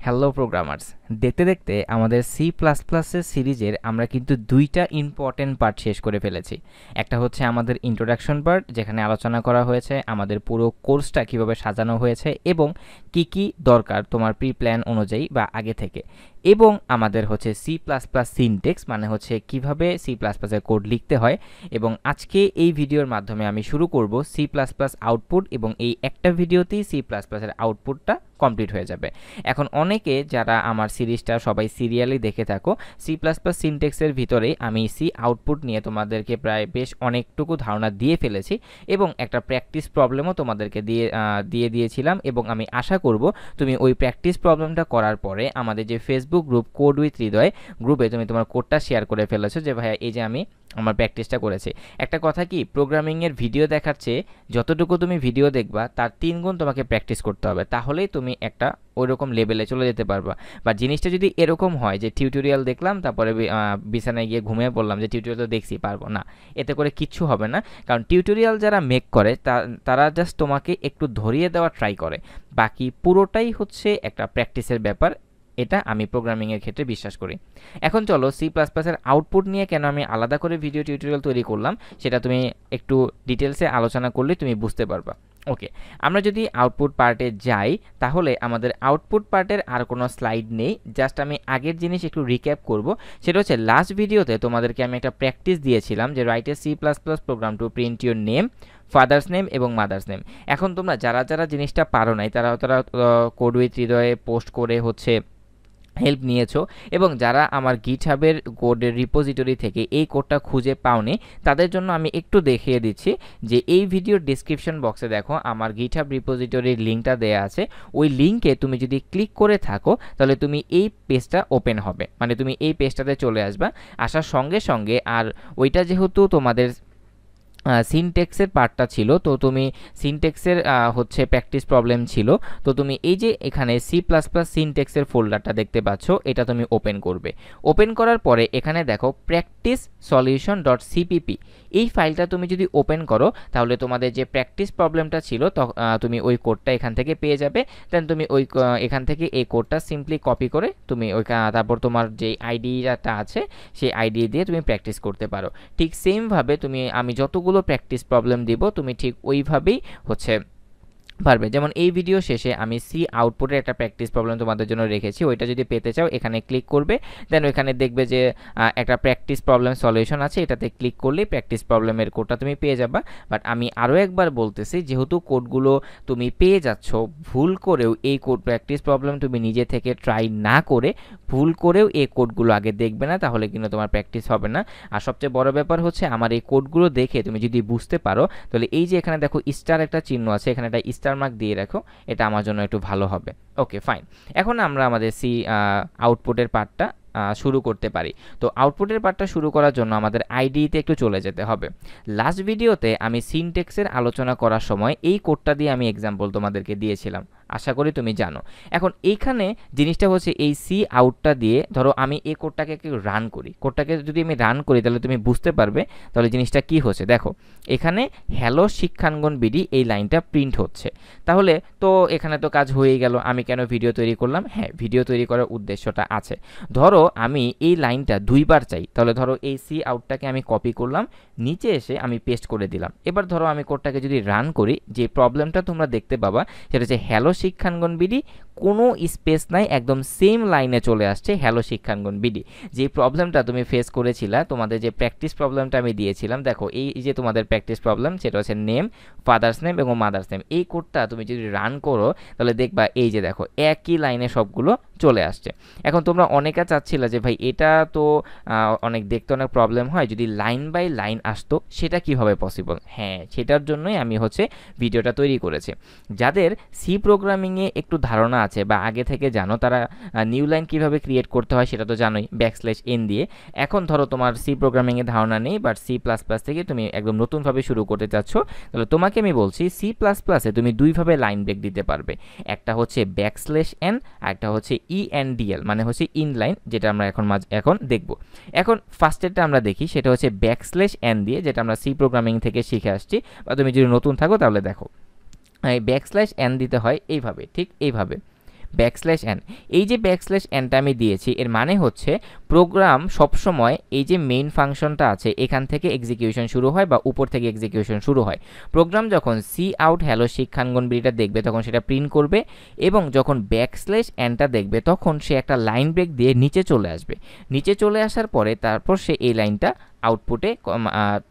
Hello programmers, দেখতে দেখতে আমাদের সি প্লাস প্লাসের সিরিজের আমরা কিন্তু দুইটা ইম্পর্টেন্ট পার্ট শেষ করে ফেলেছি। একটা হচ্ছে আমাদের ইন্ট্রোডাকশন পার্ট, যেখানে আলোচনা করা হয়েছে আমাদের পুরো কোর্সটা কিভাবে সাজানো হয়েছে এবং কি কি দরকার তোমার প্রি প্ল্যান অনুযায়ী বা আগে থেকে। এবং আমাদের হচ্ছে সি প্লাস প্লাস সিনটেক্স, মানে হচ্ছে কিভাবে সি প্লাস প্লাসের কোড লিখতে হয়। এবং আজকে এই ভিডিওর মাধ্যমে আমি শুরু করব সি প্লাস প্লাস আউটপুট, এবং এই একটা ভিডিওতেই সি প্লাস প্লাসের আউটপুটটা কমপ্লিট হয়ে যাবে। এখন অনেকে যারা আমার সিরিজটা সবাই সিরিয়ালি দেখে থাকো, সি প্লাস প্লাস সিনটেক্সের ভিতরেই আমি সি আউটপুট নিয়ে তোমাদেরকে প্রায় বেশ অনেকটুকু ধারণা দিয়ে ফেলেছি এবং একটা প্র্যাকটিস প্রবলেমও তোমাদেরকে দিয়েছিলাম। এবং আমি আশা করব তুমি ওই প্র্যাকটিস প্রবলেমটা করার পরে আমাদের যে ফেসবুক গ্রুপ কোড উইথ হৃদয় গ্রুপে তুমি তোমার কোডটা শেয়ার করে ফেলেছো যে ভাইয়া এই যে আমি আমার প্র্যাকটিসটা করেছি। একটা কথা কি, প্রোগ্রামিংয়ের ভিডিও দেখার চেয়ে যতটুকু তুমি ভিডিও দেখবা তার 3 গুণ তোমাকে প্র্যাকটিস করতে হবে, তাহলেই তুমি একটা ওই রকম লেভেলে চলে যেতে পারবা। বা জিনিসটা যদি এরকম হয় যে টিউটোরিয়াল দেখলাম তারপরে বিছানায় গিয়ে ঘুমিয়ে পড়লাম যে টিউটোরিয়াল তো দেখছি পারবো না, এতে করে কিচ্ছু হবে না। কারণ টিউটোরিয়াল যারা মেক করে তারা জাস্ট তোমাকে একটু ধরিয়ে দেওয়ার ট্রাই করে, বাকি পুরোটাই হচ্ছে একটা প্র্যাকটিসের ব্যাপার। এটা আমি প্রোগ্রামিংয়ের ক্ষেত্রে বিশ্বাস করি। এখন চলো সি প্লাস প্লাসের আউটপুট নিয়ে কেন আমি আলাদা করে ভিডিও টিউটোরিয়াল তৈরি করলাম সেটা তুমি একটু ডিটেলসে আলোচনা করলে তুমি বুঝতে পারবা। ওকে, আমরা যদি আউটপুট পার্টে যাই তাহলে আমাদের আউটপুট পার্টের আর কোনো স্লাইড নেই, জাস্ট আমি আগের জিনিস একটু রিক্যাপ করব। সেটা হচ্ছে লাস্ট ভিডিওতে তোমাদেরকে আমি একটা প্র্যাকটিস দিয়েছিলাম যে write a C plus plus program to print your name, father's name এবং মাদার্স নেম। এখন তোমরা যারা জিনিসটা পারো নাই তারা কোড উইথ হৃদয়ে পোস্ট করে হচ্ছে হেল্প নিয়েছো, এবং যারা আমার গিটহাবের কোডের রিপোজিটরি থেকে এই কোডটা খুঁজে পাওনি তাদের জন্য আমি একটু দেখিয়ে দিচ্ছি যে এই ভিডিওর ডিসক্রিপশন বক্সে দেখো আমার গিটহাব রিপোজিটরির লিঙ্কটা দেয়া আছে। ওই লিঙ্কে তুমি যদি ক্লিক করে থাকো তাহলে তুমি এই পেজটা ওপেন হবে, মানে তুমি এই পেজটাতে চলে আসবা। আসার সঙ্গে সঙ্গে আর ওইটা যেহেতু তোমাদের সিনটেক্সের পার্টটা ছিল, তো তুমি সিনটেক্সের হচ্ছে প্র্যাকটিস প্রবলেম ছিল, তো তুমি এই যে এখানে সি প্লাস প্লাস সিনটেক্সের ফোল্ডারটা দেখতে পাচ্ছ, এটা তুমি ওপেন করবে। ওপেন করার পরে এখানে দেখো প্র্যাকটিস সলিউশন ডট সিপিপি, এই ফাইলটা তুমি যদি ওপেন করো তাহলে তোমাদের যে প্র্যাকটিস প্রবলেমটা ছিল তুমি ওই কোডটা এখান থেকে পেয়ে যাবে। দেন তুমি ওই এখান থেকে এই কোডটা সিম্পলি কপি করে তুমি ওই তারপর তোমার যে আইডিটা আছে সেই আইডি দিয়ে তুমি প্র্যাকটিস করতে পারো। ঠিক সেমভাবে আমি যতগুলো প্র্যাকটিস প্রবলেম দিব তুমি ঠিক ওইভাবেই হচ্ছে পারবে। যেমন এই ভিডিও শেষে আমি সি আউটপুটের একটা প্র্যাকটিস প্রবলেম তোমাদের জন্য রেখেছি, ওইটা যদি পেতে চাও এখানে ক্লিক করবে। দেন ওইখানে দেখবে যে একটা প্র্যাকটিস প্রবলেম সলিউশন আছে, এটাতে ক্লিক করলেই প্র্যাকটিস প্রবলেমের কোডটা তুমি পেয়ে যাবা। বাট আমি আরও একবার বলতেছি, যেহেতু কোডগুলো তুমি পেয়ে যাচ্ছ, ভুল করেও এই কোড প্র্যাকটিস প্রবলেম তুমি নিজে থেকে ট্রাই না করে ভুল করেও এই কোডগুলো আগে দেখবে না, তাহলে কিন্তু তোমার প্র্যাকটিস হবে না। আর সবচেয়ে বড় ব্যাপার হচ্ছে আমার এই কোডগুলো দেখে তুমি যদি বুঝতে পারো তাহলে এই যে এখানে দেখো স্টার একটা চিহ্ন আছে, এখানে একটা স্টার মার্ক দিয়ে রাখো, এটা আমার জন্য একটু ভালো হবে। ওকে ফাইন, এখন আমরা আমাদের সি আউটপুটের পার্টটা শুরু করতে পারি। তো আউটপুটের পার্টটা শুরু করার জন্য আমাদের আইডিতে একটু চলে যেতে হবে। লাস্ট ভিডিওতে আমি সিনটেক্সের আলোচনা করার সময় এই কোডটা দিয়ে আমি এক্সাম্পল তোমাদেরকে দিয়েছিলাম, আশা করি তুমি জানো। এখন এইখানে জিনিসটা হচ্ছে এই সি আউটটা দিয়ে ধরো আমি এই কোডটাকে রান করি, কোডটাকে যদি আমি রান করি তাহলে তুমি বুঝতে পারবে তাহলে জিনিসটা কি হচ্ছে। দেখো এখানে হ্যালো শিক্ষাঙ্গন বিডি এই লাইনটা প্রিন্ট হচ্ছে, তাহলে তো এখানে তো কাজ হয়েই গেল। আমি কেন ভিডিও তৈরি করলাম? হ্যাঁ, ভিডিও তৈরি করার উদ্দেশ্যটা আছে। ধরো আমি এই লাইনটা দুইবার চাই, তাহলে ধরো এই সি আউটটাকে আমি কপি করলাম, নিচে এসে আমি পেস্ট করে দিলাম। এবার ধরো আমি কোডটাকে যদি রান করি, যে প্রবলেমটা তোমরা দেখতে পাবা সেটা হচ্ছে হ্যালো শিক্ষাঙ্গন বিডি, কোনো স্পেস নাই, একদম সেম লাইনে চলে আসছে হ্যালো শিক্ষাঙ্গন বিডি। যে প্রবলেমটা তুমি ফেস করেছিলা, তোমাদের যে প্র্যাকটিস প্রবলেমটা আমি দিয়েছিলাম, দেখো এই যে তোমাদের প্র্যাকটিস প্রবলেম সেটা হচ্ছে নেম, ফাদার্স নেম এবং মাদার্স নেম, এই কোডটা তুমি যদি রান করো তাহলে দেখবা এই যে দেখো একই লাইনে সবগুলো চলে আসছে। এখন তোমরা অনেকে চাচ্ছিলা যে ভাই এটা তো অনেক দেখতে অনেক প্রবলেম হয়, যদি লাইন বাই লাইন আসতো সেটা কিভাবে পসিবল? হ্যাঁ, সেটার জন্যই আমি হচ্ছে ভিডিওটা তৈরি করেছি। যাদের সি প্রোগ্রামিংয়ে একটু ধারণা আছে বা আগে থেকে জানো, তারা নিউ লাইন কিভাবে ক্রিয়েট করতে হয় সেটা তো জানোই, \n দিয়ে। এখন ধরো তোমার সি প্রোগ্রামিংয়ে ধারণা নেই, বাট সি প্লাস প্লাস থেকে তুমি একদম নতুনভাবে শুরু করতে চাচ্ছ, তাহলে তোমাকে আমি বলছি সি প্লাস প্লাসে তুমি দুইভাবে লাইন ব্রেক দিতে পারবে। একটা হচ্ছে \n আর একটা হচ্ছে ENDL, মানে হচ্ছে ইনলাইন, যেটা আমরা এখন দেখব। এখন ফার্স্টেরটা আমরা দেখি, সেটা হচ্ছে \n দিয়ে, যেটা আমরা সি প্রোগ্রামিং থেকে শিখে আসছি, বা তুমি যদি নতুন থাকো তাহলে দেখো এই \n দিতে হয় এইভাবে, ঠিক এইভাবে ব্যাকস্ল্যাশ n। এই যে ব্যাকস্ল্যাশ nটা আমি দিয়েছি এর মানে হচ্ছে প্রোগ্রাম সবসময় এই যে মেইন ফাংশনটা আছে এখান থেকে এক্সিকিউশন শুরু হয় বা উপর থেকে এক্সিকিউশন শুরু হয়। প্রোগ্রাম যখন সি আউট হ্যালো শিক্ষাঙ্গন বিডিটা দেখবে তখন সেটা প্রিন্ট করবে, এবং যখন ব্যাকস্ল্যাশ nটা দেখবে তখন সে একটা লাইন ব্রেক দিয়ে নিচে চলে আসবে। নিচে চলে আসার পরে তারপর সে এই লাইনটা আউটপুটে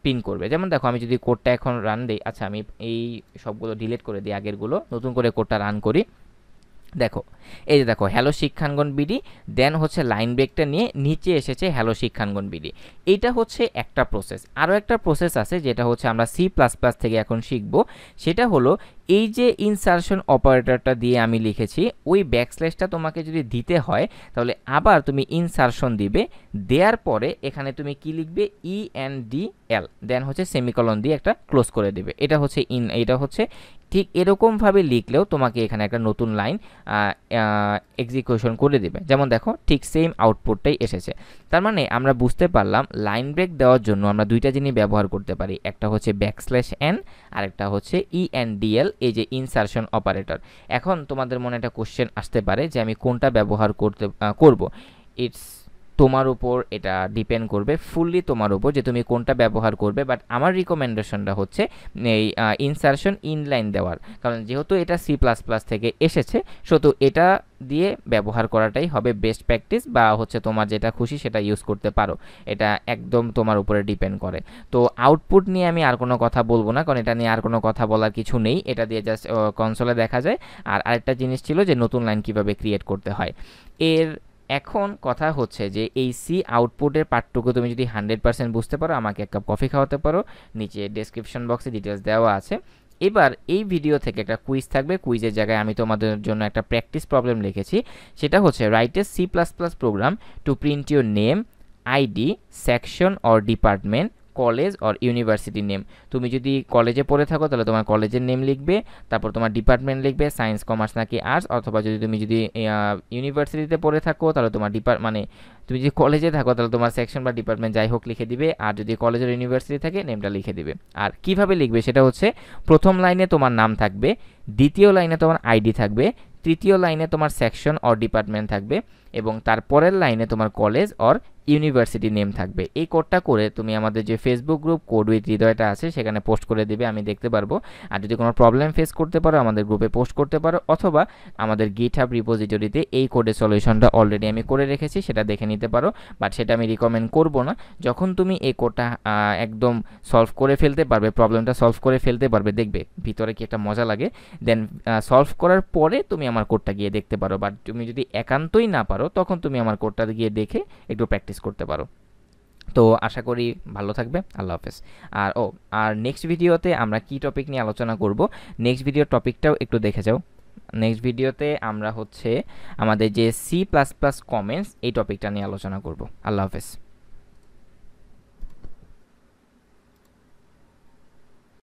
প্রিন্ট করবে। যেমন দেখো আমি যদি কোডটা এখন রান দিই, আচ্ছা আমি এই সবগুলো ডিলিট করে দিই, আগেরগুলো নতুন করে কোডটা রান করি। দেখো এই যে দেখো হ্যালো শিক্ষাঙ্গন বিডি, দেন হচ্ছে লাইন ব্রেকটা নিয়ে নিচে এসেছে হ্যালো শিক্ষাঙ্গন বিডি। এইটা হচ্ছে একটা প্রসেস। আরও একটা প্রসেস আছে যেটা হচ্ছে আমরা সি প্লাস প্লাস থেকে এখন শিখব, সেটা হলো এই যে ইনসারশন অপারেটরটা দিয়ে আমি লিখেছি ওই ব্যাকস্ল্যাশটা তোমাকে যদি দিতে হয় তাহলে আবার তুমি ইনসারশন দিবে, দেওয়ার পরে এখানে তুমি কি লিখবে ENDL, দেন হচ্ছে সেমিকলন দিয়ে একটা ক্লোজ করে দেবে। এটা হচ্ছে এটা হচ্ছে ঠিক এরকমভাবে লিখলেও তোমাকে এখানে একটা নতুন লাইন এক্সিকিউশন করে দেবে। যেমন দেখো ঠিক সেম আউটপুটটাই এসেছে। তার মানে আমরা বুঝতে পারলাম লাইন ব্রেক দেওয়ার জন্য আমরা দুইটা জিনিস ব্যবহার করতে পারি, একটা হচ্ছে ব্যাকস্ল্যাশ n আর একটা হচ্ছে ENDL, এই যে ইনসারশন অপারেটর। এখন তোমাদের মনে একটা কোশ্চেন আসতে পারে যে আমি কোনটা ব্যবহার করব। ইটস তোমার উপর এটা ডিপেন্ড করবে, ফুললি তোমার উপর যে তুমি কোনটা ব্যবহার করবে। বাট আমার রিকমেন্ডেশনটা হচ্ছে এই ইনসারশন ইনলাইন দেওয়ার, কারণ যেহেতু এটা সি প্লাস প্লাস থেকে এসেছে তো এটা দিয়ে ব্যবহার করাটাই হবে বেস্ট প্র্যাকটিস, বা হচ্ছে তোমার যেটা খুশি সেটা ইউজ করতে পারো, এটা একদম তোমার উপরে ডিপেন্ড করে। তো আউটপুট নিয়ে আমি আর কোনো কথা বলবো না, কারণ এটা নিয়ে আর কোনো কথা বলার কিছু নেই, এটা দিয়ে জাস্ট কনসোলে দেখা যায়। আর আরেকটা জিনিস ছিল যে নতুন লাইন কিভাবে ক্রিয়েট করতে হয়। এখন কথা হচ্ছে যে এই সি আউটপুটের পার্টটুকু তুমি যদি 100% বুঝতে পারো আমাকে এক কাপ কফি খাওয়াতে পারো, নিচে ডেসক্রিপশন বক্সে ডিটেলস দেওয়া আছে। এবার এই ভিডিও থেকে একটা কুইজ থাকবে, কুইজের জায়গায় আমি তোমাদের জন্য একটা প্র্যাকটিস প্রবলেম লিখেছি, সেটা হচ্ছে write a C plus plus program to print your name, ID, section or department, college or university name. তুমি যদি কলেজে পড়ে থাকো তাহলে তোমার কলেজের নেম লিখবে, তারপর তোমার ডিপার্টমেন্ট লিখবে সায়েন্স, কমার্স নাকি আর্টস, অথবা তুমি যদি ইউনিভার্সিটিতে পড়ে থাকো তাহলে তোমার তুমি যদি কলেজে থাকো তাহলে তোমার সেকশন বা ডিপার্টমেন্ট যাই হোক লিখে দিবে, আর যদি কলেজের ইউনিভার্সিটি থাকে নেমটা লিখে দিবে। আর কিভাবে লিখবে সেটা হচ্ছে প্রথম লাইনে তোমার নাম থাকবে, দ্বিতীয় লাইনে তোমার আইডি থাকবে, তৃতীয় লাইনে তোমার সেকশন অর ডিপার্টমেন্ট থাকবে, এবং তারপরের লাইনে তোমার কলেজ অর ইউনিভার্সিটি নেম থাকবে। এই কোডটা করে তুমি আমাদের যে ফেসবুক গ্রুপ কোড উইথ হৃদয়টা আছে সেখানে পোস্ট করে দিবে, আমি দেখতে পারবো। আর যদি কোনো প্রবলেম ফেস করতে পারো আমাদের গ্রুপে পোস্ট করতে পারো, অথবা আমাদের গিটহাব রিপোজিটরিতে এই কোডের সলিউশনটা অলরেডি আমি করে রেখেছি, সেটা দেখে নিতে পারো। বাট সেটা আমি রিকমেন্ড করব না। যখন তুমি এই কোডটা একদম সলভ করে ফেলতে পারবে, প্রবলেমটা সলভ করে ফেলতে পারবে, দেখবে ভিতরে কি একটা মজা লাগে। দেন সলভ করার পরে তুমি আমার কোডটা গিয়ে দেখতে পারো। বাট তুমি যদি একান্তই না পারো তখন তুমি আমার কোডটা গিয়ে দেখে একটু প্র্যাকটিস করতে পারো। তো আশা করি ভালো থাকবে। আল্লাহ হাফেজ। আর নেক্সট ভিডিওতে আমরা কি টপিক নিয়ে আলোচনা করব, নেক্সট ভিডিওর টপিকটাও একটু দেখে যাও। নেক্সট ভিডিওতে আমরা হচ্ছে আমাদের যে সি প্লাস প্লাস কমেন্টস এই টপিকটা নিয়ে আলোচনা করব। আল্লাহ হাফেজ।